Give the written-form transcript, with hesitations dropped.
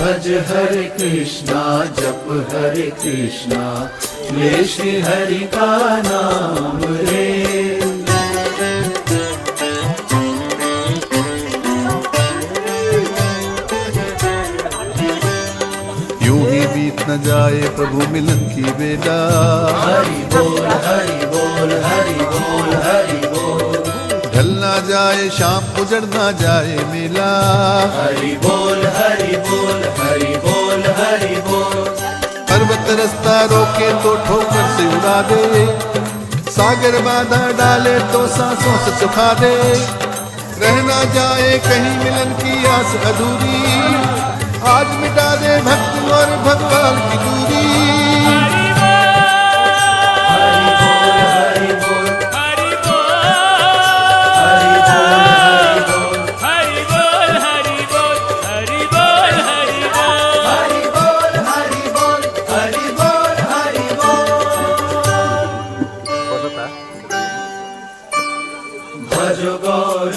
भज हरे कृष्णा जप हरे कृष्णा ले श्री हरि का नाम रे। यूं ही बीत न जाए प्रभु मिलन की बेला। हरि बोल हरि बोल हरि बोल हरि बोल। ढल ना जाए शाम उजड़ ना जाए मेला। हरि बोल हरि बोल हरि बोल हरि बोल। पर्वत रास्ता रोके तो ठोकर से उड़ा दे, सागर बाधा डाले तो सांसों से सुखा दे। रह ना जाए कहीं मिलन की आस अधूरी, आज मिटा दे भक्त और भगवान की दूरी। हरि बोल हरि बोल हरि बोल हरि बोल हरि बोल हरि बोल हरि बोल हरि बोल हरि बोल हरि बोल हरि बोल हरि बोल। भज गौर